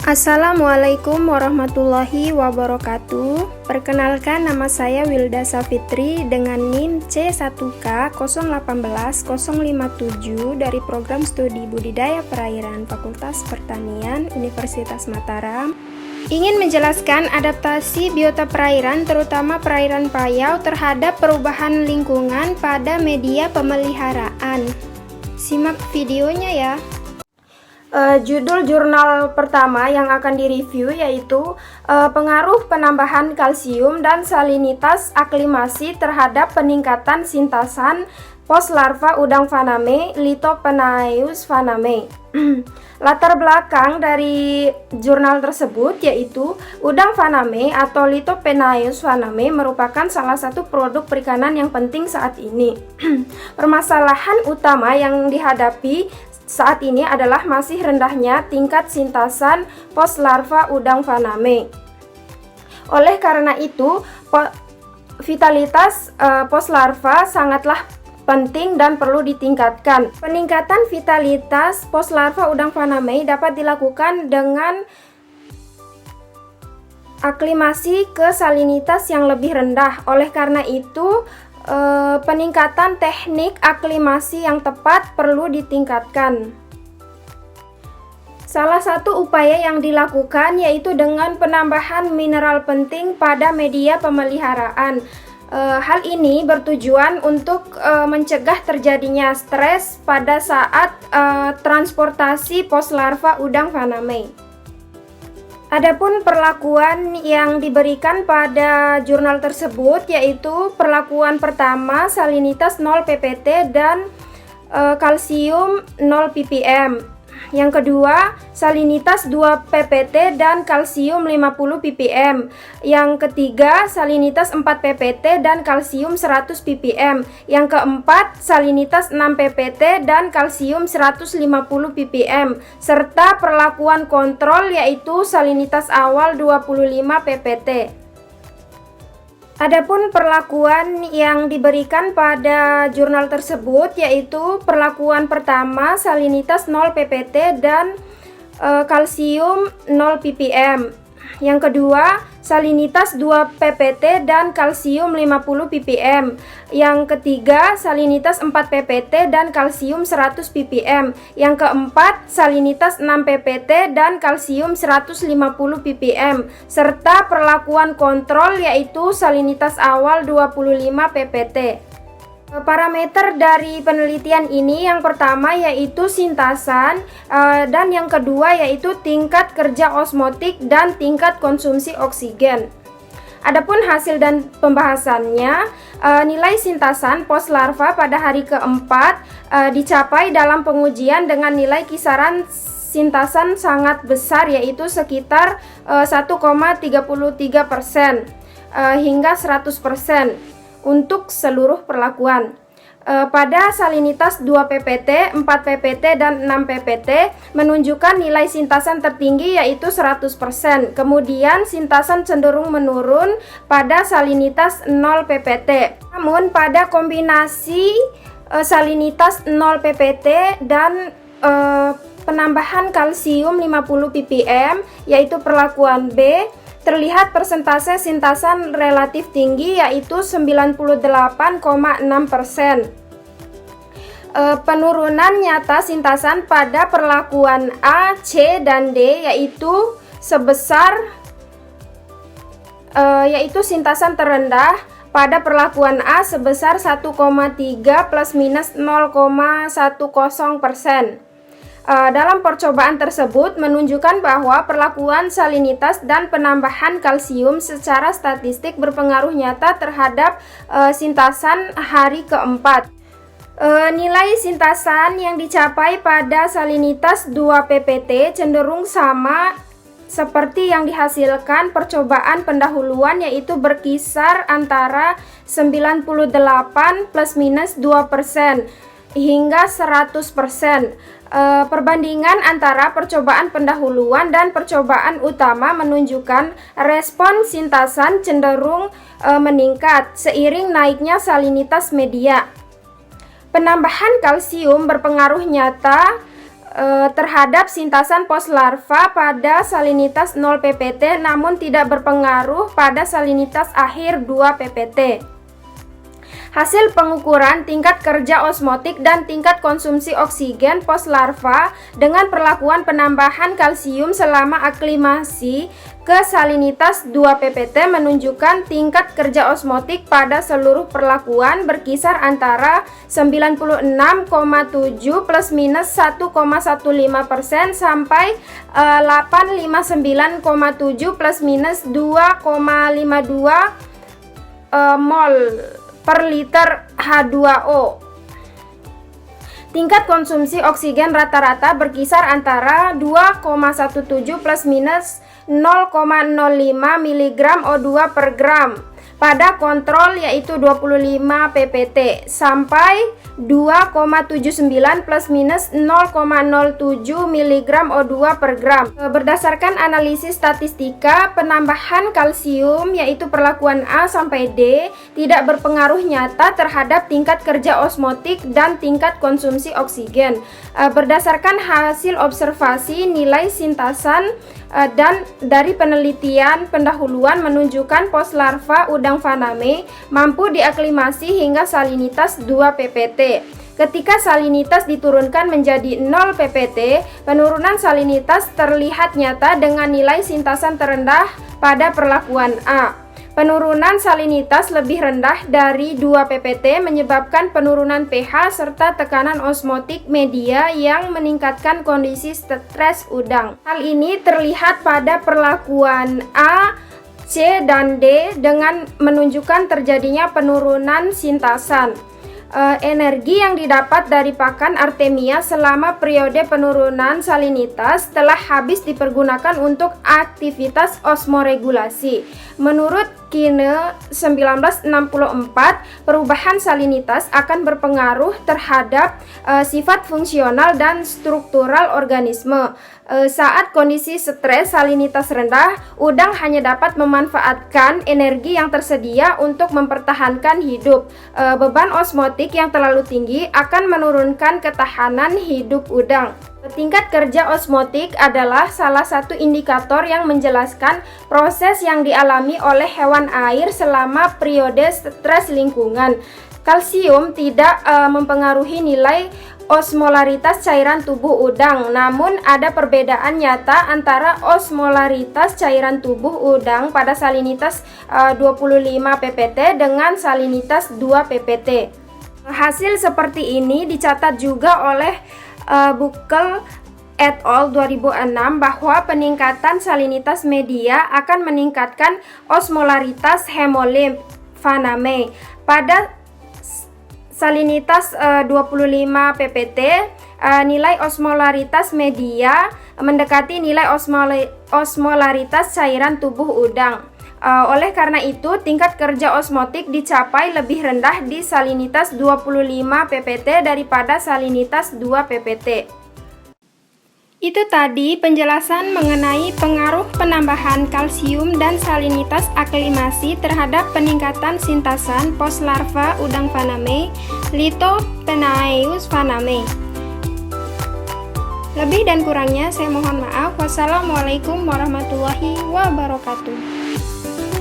Assalamualaikum warahmatullahi wabarakatuh. Perkenalkan, nama saya Wilda Safitri dengan NIM C1K018057 dari Program Studi Budidaya Perairan Fakultas Pertanian Universitas Mataram. Ingin menjelaskan adaptasi biota perairan, terutama perairan payau terhadap perubahan lingkungan pada media pemeliharaan. Simak videonya ya. Judul jurnal pertama yang akan direview yaitu pengaruh penambahan kalsium dan salinitas aklimasi terhadap peningkatan sintasan poslarva udang faname Lithopenaeus faname. Latar belakang dari jurnal tersebut yaitu udang faname atau Lithopenaeus faname merupakan salah satu produk perikanan yang penting saat ini. Permasalahan utama yang dihadapi saat ini adalah masih rendahnya tingkat sintasan poslarva udang faname. Oleh karena itu, vitalitas poslarva sangatlah penting dan perlu ditingkatkan. Peningkatan vitalitas poslarva udang faname dapat dilakukan dengan aklimasi ke salinitas yang lebih rendah. Oleh karena itu, peningkatan teknik aklimasi yang tepat perlu ditingkatkan. Salah satu upaya yang dilakukan yaitu dengan penambahan mineral penting pada media pemeliharaan. Hal ini bertujuan untuk mencegah terjadinya stres pada saat transportasi poslarva udang faname. Adapun perlakuan yang diberikan pada jurnal tersebut yaitu perlakuan pertama salinitas 0 ppt dan kalsium 0 ppm. Yang kedua, salinitas 2 ppt dan kalsium 50 ppm. Yang ketiga, salinitas 4 ppt dan kalsium 100 ppm. Yang keempat, salinitas 6 ppt dan kalsium 150 ppm. Serta perlakuan kontrol yaitu salinitas awal 25 ppt. Adapun perlakuan yang diberikan pada jurnal tersebut yaitu perlakuan pertama salinitas 0 ppt dan kalsium 0 ppm. Yang kedua, salinitas 2 ppt dan kalsium 50 ppm. Yang ketiga, salinitas 4 ppt dan kalsium 100 ppm. Yang keempat, salinitas 6 ppt dan kalsium 150 ppm. Serta perlakuan kontrol yaitu salinitas awal 25 ppt. Parameter dari penelitian ini yang pertama yaitu sintasan dan yang kedua yaitu tingkat kerja osmotik dan tingkat konsumsi oksigen. Adapun hasil dan pembahasannya, nilai sintasan poslarva pada hari keempat dicapai dalam pengujian dengan nilai kisaran sintasan sangat besar yaitu sekitar 1,33% hingga 100%. Untuk seluruh perlakuan. Pada salinitas 2 ppt, 4 ppt, dan 6 ppt menunjukkan nilai sintasan tertinggi yaitu 100%. Kemudian sintasan cenderung menurun pada salinitas 0 ppt. Namun pada kombinasi salinitas 0 ppt dan penambahan kalsium 50 ppm yaitu perlakuan B, terlihat persentase sintasan relatif tinggi yaitu 98,6%. Penurunan nyata sintasan pada perlakuan A, C, dan D yaitu sebesar yaitu sintasan terendah pada perlakuan A sebesar 1,3 plus minus 0,10%. Dalam percobaan tersebut menunjukkan bahwa perlakuan salinitas dan penambahan kalsium secara statistik berpengaruh nyata terhadap sintasan hari keempat. Nilai sintasan yang dicapai pada salinitas 2 ppt cenderung sama seperti yang dihasilkan percobaan pendahuluan yaitu berkisar antara 98 plus minus 2% hingga 100%. Perbandingan antara percobaan pendahuluan dan percobaan utama menunjukkan respon sintasan cenderung meningkat seiring naiknya salinitas media. Penambahan kalsium berpengaruh nyata terhadap sintasan poslarva pada salinitas 0 ppt namun tidak berpengaruh pada salinitas akhir 2 ppt. Hasil pengukuran tingkat kerja osmotik dan tingkat konsumsi oksigen poslarva dengan perlakuan penambahan kalsium selama aklimasi ke salinitas 2 ppt menunjukkan tingkat kerja osmotik pada seluruh perlakuan berkisar antara 96,7 plus minus 1,15% sampai 859,7 plus minus 2,52 mol per liter H2O. Tingkat konsumsi oksigen rata-rata berkisar antara 2,17 plus minus 0,05 mg O2 per gram pada kontrol yaitu 25 ppt sampai 2,79 plus minus 0,07 mg O2 per gram. Berdasarkan analisis statistika, penambahan kalsium yaitu perlakuan A sampai D tidak berpengaruh nyata terhadap tingkat kerja osmotik dan tingkat konsumsi oksigen. Berdasarkan hasil observasi, nilai sintasan dan dari penelitian pendahuluan menunjukkan poslarva udang faname mampu diaklimasi hingga salinitas 2 ppt. Ketika salinitas diturunkan menjadi 0 ppt, penurunan salinitas terlihat nyata dengan nilai sintasan terendah pada perlakuan A. Penurunan salinitas lebih rendah dari 2 ppt menyebabkan penurunan pH serta tekanan osmotik media yang meningkatkan kondisi stres udang. Hal ini terlihat pada perlakuan A, C, dan D dengan menunjukkan terjadinya penurunan sintasan. Energi yang didapat dari pakan Artemia selama periode penurunan salinitas telah habis dipergunakan untuk aktivitas osmoregulasi. Menurut Kine 1964, perubahan salinitas akan berpengaruh terhadap sifat fungsional dan struktural organisme. Saat kondisi stres salinitas rendah, udang hanya dapat memanfaatkan energi yang tersedia untuk mempertahankan hidup. Beban osmotik yang terlalu tinggi akan menurunkan ketahanan hidup udang. Tingkat kerja osmotik adalah salah satu indikator yang menjelaskan proses yang dialami oleh hewan air selama periode stres lingkungan. Kalsium tidak mempengaruhi nilai osmolaritas cairan tubuh udang, namun ada perbedaan nyata antara osmolaritas cairan tubuh udang pada salinitas 25 ppt dengan salinitas 2 ppt. Hasil seperti ini dicatat juga oleh Buckel et al. 2006 bahwa peningkatan salinitas media akan meningkatkan osmolaritas hemolimf faname. Pada salinitas 25 ppt, nilai osmolaritas media mendekati nilai osmolaritas cairan tubuh udang. Oleh karena itu, tingkat kerja osmotik dicapai lebih rendah di salinitas 25 ppt daripada salinitas 2 ppt. Itu tadi penjelasan mengenai pengaruh penambahan kalsium dan salinitas aklimasi terhadap peningkatan sintasan poslarva udang faname, Lithopenaeus faname. Lebih dan kurangnya saya mohon maaf. Wassalamualaikum warahmatullahi wabarakatuh.